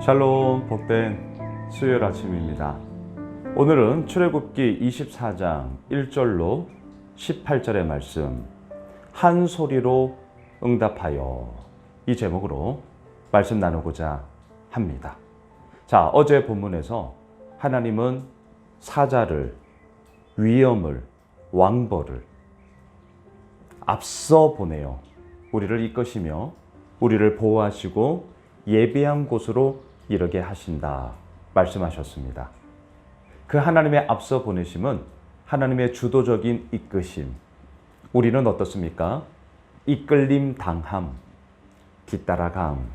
샬롬, 복된 수요일 아침입니다. 오늘은 출애굽기 24장 1절로 18절의 말씀, 한 소리로 응답하여, 이 제목으로 말씀 나누고자 합니다. 자, 어제 본문에서 하나님은 사자를, 위험을, 왕벌을 앞서 보내어 우리를 이끄시며 우리를 보호하시고 예비한 곳으로 이르게 하신다 말씀하셨습니다. 그 하나님의 앞서 보내심은 하나님의 주도적인 이끄심. 우리는 어떻습니까? 이끌림 당함, 뒤따라감.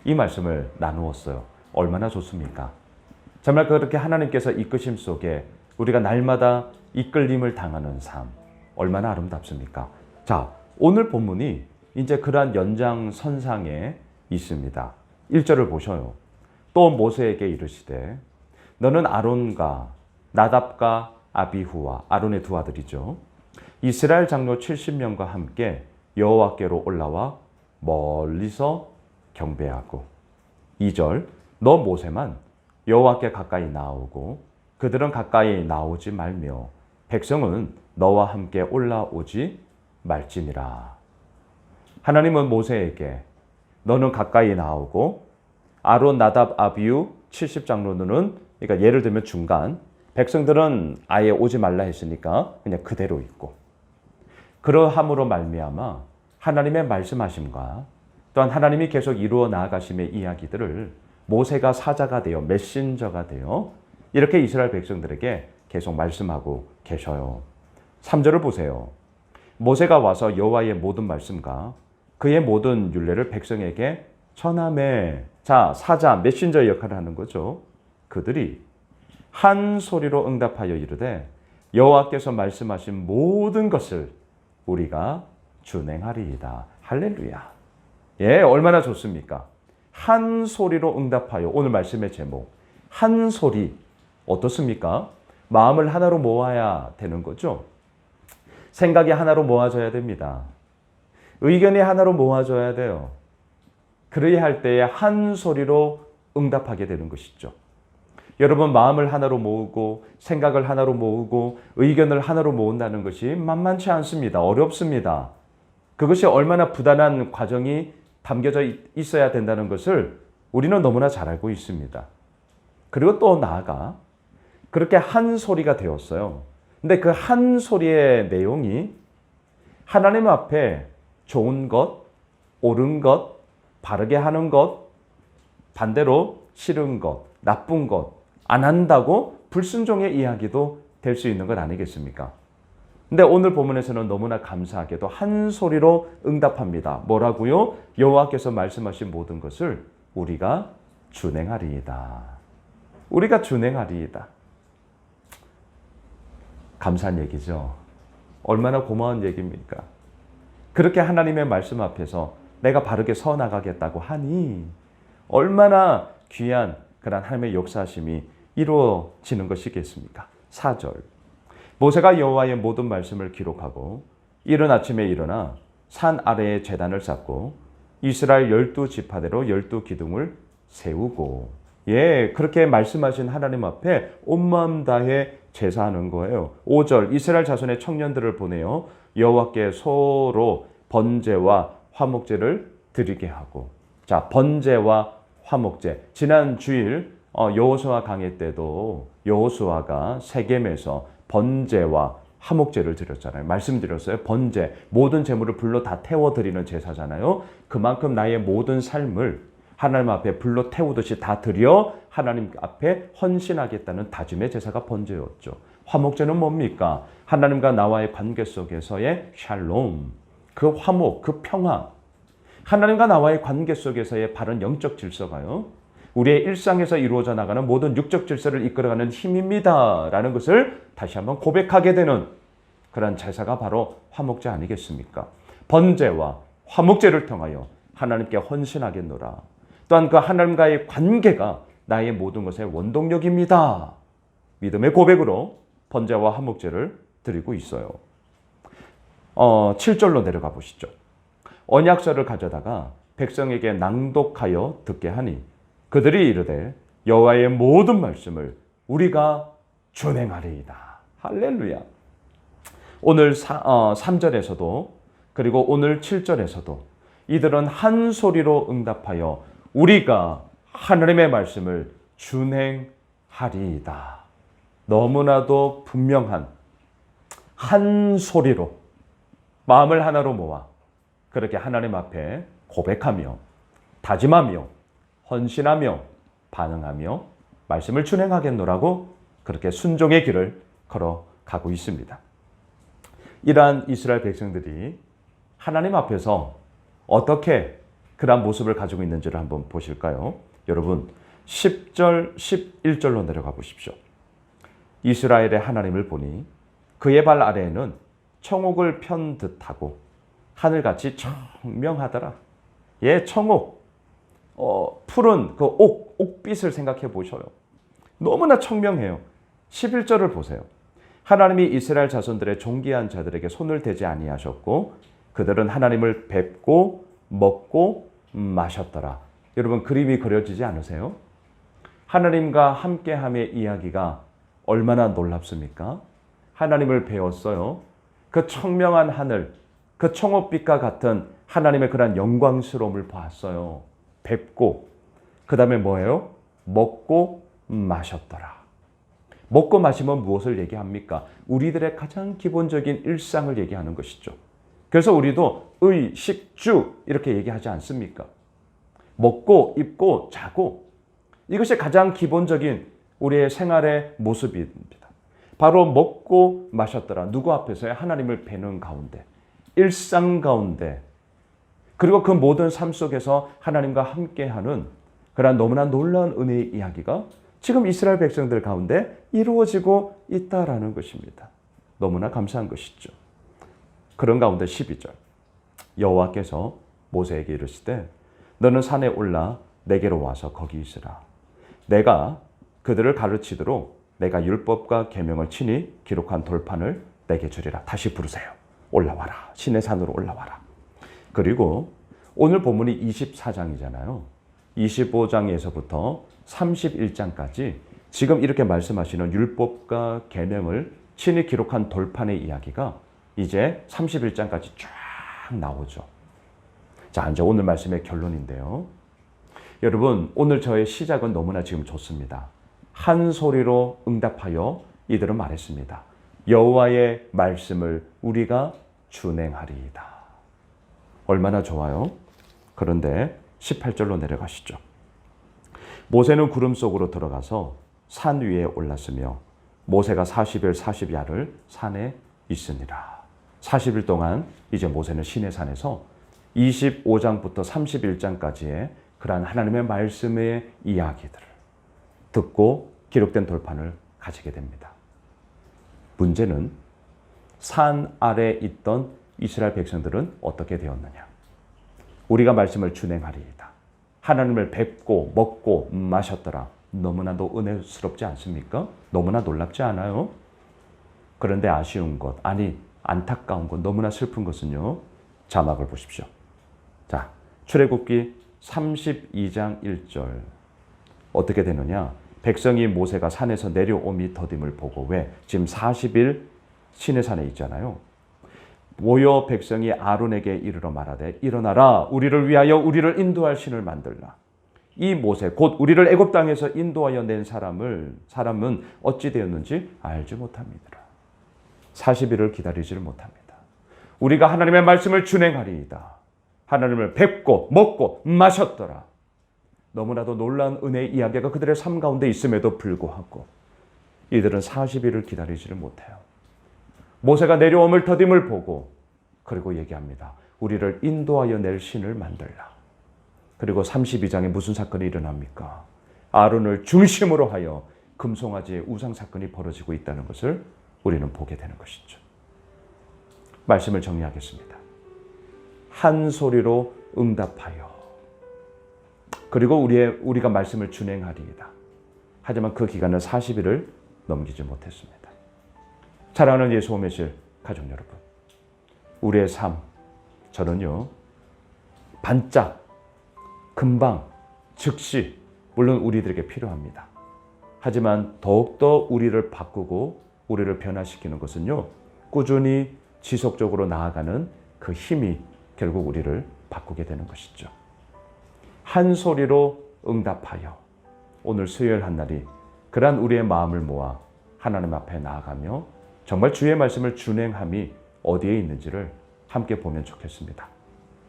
이 말씀을 나누었어요. 얼마나 좋습니까? 정말 그렇게 하나님께서 이끄심 속에 우리가 날마다 이끌림을 당하는 삶, 얼마나 아름답습니까? 자, 오늘 본문이 이제 그러한 연장선상에 있습니다. 1절을 보셔요. 또 모세에게 이르시되 너는 아론과 나답과 아비후와, 아론의 두 아들이죠, 이스라엘 장로 70명과 함께 여호와께로 올라와 멀리서 경배하고. 2절, 너 모세만 여호와께 가까이 나오고 그들은 가까이 나오지 말며 백성은 너와 함께 올라오지 말지니라. 하나님은 모세에게 너는 가까이 나오고, 아론, 나답, 아비후 70장로는, 그러니까 예를 들면 중간, 백성들은 아예 오지 말라 했으니까 그냥 그대로 있고, 그러함으로 말미암아 하나님의 말씀하심과 또한 하나님이 계속 이루어 나아가심의 이야기들을 모세가 사자가 되어, 메신저가 되어 이렇게 이스라엘 백성들에게 계속 말씀하고 계셔요. 3절을 보세요. 모세가 와서 여호와의 모든 말씀과 그의 모든 율례를 백성에게 전하매. 자, 사자, 메신저 역할을 하는 거죠. 그들이 한 소리로 응답하여 이르되 여호와께서 말씀하신 모든 것을 우리가 준행하리이다. 할렐루야. 예, 얼마나 좋습니까? 한 소리로 응답하여. 오늘 말씀의 제목, 한 소리. 어떻습니까? 마음을 하나로 모아야 되는 거죠. 생각이 하나로 모아져야 됩니다. 의견이 하나로 모아져야 돼요. 그래야 할 때에 한 소리로 응답하게 되는 것이죠. 여러분, 마음을 하나로 모으고 생각을 하나로 모으고 의견을 하나로 모은다는 것이 만만치 않습니다. 어렵습니다. 그것이 얼마나 부단한 과정이 담겨져 있어야 된다는 것을 우리는 너무나 잘 알고 있습니다. 그리고 또 나아가 그렇게 한 소리가 되었어요. 근데 그 한 소리의 내용이 하나님 앞에 좋은 것, 옳은 것, 바르게 하는 것, 반대로 싫은 것, 나쁜 것, 안 한다고 불순종의 이야기도 될 수 있는 것 아니겠습니까? 근데 오늘 본문에서는 너무나 감사하게도 한 소리로 응답합니다. 뭐라고요? 여호와께서 말씀하신 모든 것을 우리가 준행하리이다. 우리가 준행하리이다. 감사한 얘기죠. 얼마나 고마운 얘기입니까? 그렇게 하나님의 말씀 앞에서 내가 바르게 서 나가겠다고 하니 얼마나 귀한 그런 하나님의 역사심이 이루어지는 것이겠습니까? 4절, 모세가 여호와의 모든 말씀을 기록하고 이른 아침에 일어나 산 아래에 제단을 쌓고 이스라엘 12지파대로 12기둥을 세우고. 예, 그렇게 말씀하신 하나님 앞에 온 마음 다해 제사하는 거예요. 5절, 이스라엘 자손의 청년들을 보내어 여호와께 소로 번제와 화목제를 드리게 하고. 자, 번제와 화목제. 지난 주일 여호수아 강해 때도 여호수아가 세겜에서 번제와 화목제를 드렸잖아요. 말씀드렸어요. 번제, 모든 제물을 불로 다 태워드리는 제사잖아요. 그만큼 나의 모든 삶을 하나님 앞에 불로 태우듯이 다 드려 하나님 앞에 헌신하겠다는 다짐의 제사가 번제였죠. 화목제는 뭡니까? 하나님과 나와의 관계 속에서의 샬롬, 그 화목, 그 평화, 하나님과 나와의 관계 속에서의 바른 영적 질서가요, 우리의 일상에서 이루어져 나가는 모든 육적 질서를 이끌어가는 힘입니다 라는 것을 다시 한번 고백하게 되는 그런 제사가 바로 화목제 아니겠습니까? 번제와 화목제를 통하여 하나님께 헌신하겠노라. 또한 그 하나님과의 관계가 나의 모든 것의 원동력입니다. 믿음의 고백으로 번제와 화목제를 드리고 있어요. 7절로 내려가 보시죠. 언약서를 가져다가 백성에게 낭독하여 듣게 하니 그들이 이르되 여호와의 모든 말씀을 우리가 준행하리이다. 할렐루야. 오늘 3절에서도 그리고 오늘 7절에서도 이들은 한 소리로 응답하여 우리가 하나님의 말씀을 준행하리이다. 너무나도 분명한 한 소리로 마음을 하나로 모아 그렇게 하나님 앞에 고백하며 다짐하며 헌신하며 반응하며 말씀을 준행하겠노라고 그렇게 순종의 길을 걸어가고 있습니다. 이러한 이스라엘 백성들이 하나님 앞에서 어떻게 그러한 모습을 가지고 있는지를 한번 보실까요? 여러분 10절, 11절로 내려가 보십시오. 이스라엘의 하나님을 보니 그의 발 아래에는 청옥을 편 듯하고 하늘같이 청명하더라. 예, 청옥. 푸른 그 옥빛을 생각해 보셔요. 너무나 청명해요. 11절을 보세요. 하나님이 이스라엘 자손들의 존귀한 자들에게 손을 대지 아니하셨고 그들은 하나님을 뵙고 먹고 마셨더라. 여러분 그림이 그려지지 않으세요? 하나님과 함께함의 이야기가 얼마나 놀랍습니까? 하나님을 배웠어요. 그 청명한 하늘, 그 청옥빛과 같은 하나님의 그런 영광스러움을 봤어요. 뵙고 그 다음에 뭐예요? 먹고 마셨더라. 먹고 마시면 무엇을 얘기합니까? 우리들의 가장 기본적인 일상을 얘기하는 것이죠. 그래서 우리도 의, 식, 주 이렇게 얘기하지 않습니까? 먹고 입고 자고 이것이 가장 기본적인 우리의 생활의 모습입니다. 바로 먹고 마셨더라. 누구 앞에서요? 하나님을 뵈는 가운데, 일상 가운데, 그리고 그 모든 삶 속에서 하나님과 함께하는 그런 너무나 놀라운 은혜의 이야기가 지금 이스라엘 백성들 가운데 이루어지고 있다라는 것입니다. 너무나 감사한 것이죠. 그런 가운데 12절 여호와께서 모세에게 이르시되 너는 산에 올라 내게로 와서 거기 있으라. 내가 그들을 가르치도록 내가 율법과 계명을 친히 기록한 돌판을 내게 주리라. 다시 부르세요. 올라와라. 시내 산으로 올라와라. 그리고 오늘 본문이 24장이잖아요. 25장에서부터 31장까지 지금 이렇게 말씀하시는 율법과 계명을 친히 기록한 돌판의 이야기가 이제 31장까지 쫙 나오죠. 자, 이제 오늘 말씀의 결론인데요. 여러분, 오늘 저의 시작은 너무나 지금 좋습니다. 한 소리로 응답하여 이들은 말했습니다. 여호와의 말씀을 우리가 준행하리이다. 얼마나 좋아요? 그런데 18절로 내려가시죠. 모세는 구름 속으로 들어가서 산 위에 올랐으며 모세가 40일 40야를 산에 있으니라. 40일 동안 이제 모세는 시내산에서 25장부터 31장까지의 그러한 하나님의 말씀의 이야기들을 듣고 기록된 돌판을 가지게 됩니다. 문제는 산 아래에 있던 이스라엘 백성들은 어떻게 되었느냐? 우리가 말씀을 준행하리이다. 하나님을 뵙고 먹고 마셨더라. 너무나도 은혜스럽지 않습니까? 너무나 놀랍지 않아요? 그런데 아쉬운 것, 아니 안타까운 것, 너무나 슬픈 것은요. 자막을 보십시오. 자, 출애굽기 32장 1절 어떻게 되느냐? 백성이 모세가 산에서 내려옴이 더딤을 보고 왜? 지금 40일 시내산에 있잖아요. 모여 백성이 아론에게 이르러 말하되 일어나라 우리를 위하여 우리를 인도할 신을 만들라. 이 모세 곧 우리를 애굽 땅에서 인도하여 낸 사람은 어찌 되었는지 알지 못합니다. 40일을 기다리지를 못합니다. 우리가 하나님의 말씀을 준행하리이다. 하나님을 뵙고 먹고 마셨더라. 너무나도 놀라운 은혜의 이야기가 그들의 삶 가운데 있음에도 불구하고 이들은 40일을 기다리지를 못해요. 모세가 내려옴을 더딤을 보고 그리고 얘기합니다. 우리를 인도하여 낼 신을 만들라. 그리고 32장에 무슨 사건이 일어납니까? 아론을 중심으로 하여 금송아지의 우상 사건이 벌어지고 있다는 것을 우리는 보게 되는 것이죠. 말씀을 정리하겠습니다. 한 소리로 응답하여 그리고 우리가 말씀을 준행하리이다. 하지만 그 기간은 40일을 넘기지 못했습니다. 사랑하는 예수 오매실 가족 여러분, 우리의 삶, 저는요 반짝, 금방, 즉시 물론 우리들에게 필요합니다. 하지만 더욱더 우리를 바꾸고 우리를 변화시키는 것은요, 꾸준히 지속적으로 나아가는 그 힘이 결국 우리를 바꾸게 되는 것이죠. 한 소리로 응답하여 오늘 수요일 한 날이 그러한 우리의 마음을 모아 하나님 앞에 나아가며 정말 주의 말씀을 준행함이 어디에 있는지를 함께 보면 좋겠습니다.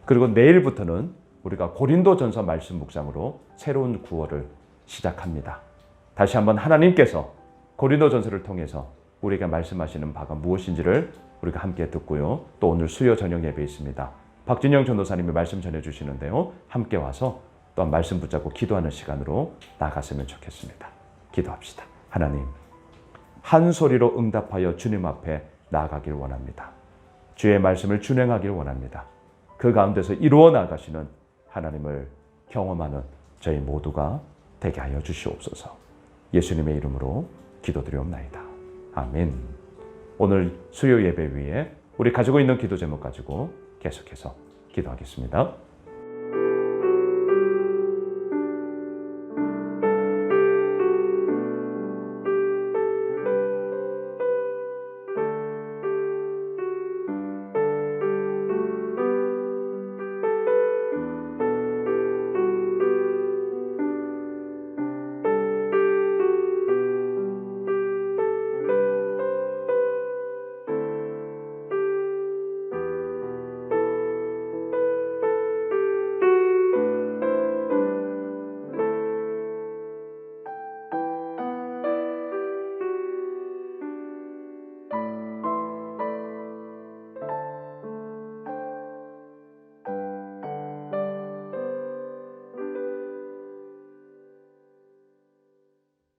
그리고 내일부터는 우리가 고린도전서 말씀 묵상으로 새로운 구월을 시작합니다. 다시 한번 하나님께서 고린도전서를 통해서 우리에게 말씀하시는 바가 무엇인지를 우리가 함께 듣고요. 또 오늘 수요 저녁 예배 있습니다. 박진영 전도사님이 말씀 전해주시는데요. 함께 와서 또한 말씀 붙잡고 기도하는 시간으로 나아갔으면 좋겠습니다. 기도합시다. 하나님, 한 소리로 응답하여 주님 앞에 나아가길 원합니다. 주의 말씀을 준행하길 원합니다. 그 가운데서 이루어 나가시는 하나님을 경험하는 저희 모두가 되게 하여 주시옵소서. 예수님의 이름으로 기도드리옵나이다. 아멘. 오늘 수요 예배 위에 우리 가지고 있는 기도 제목 가지고 계속해서 기도하겠습니다.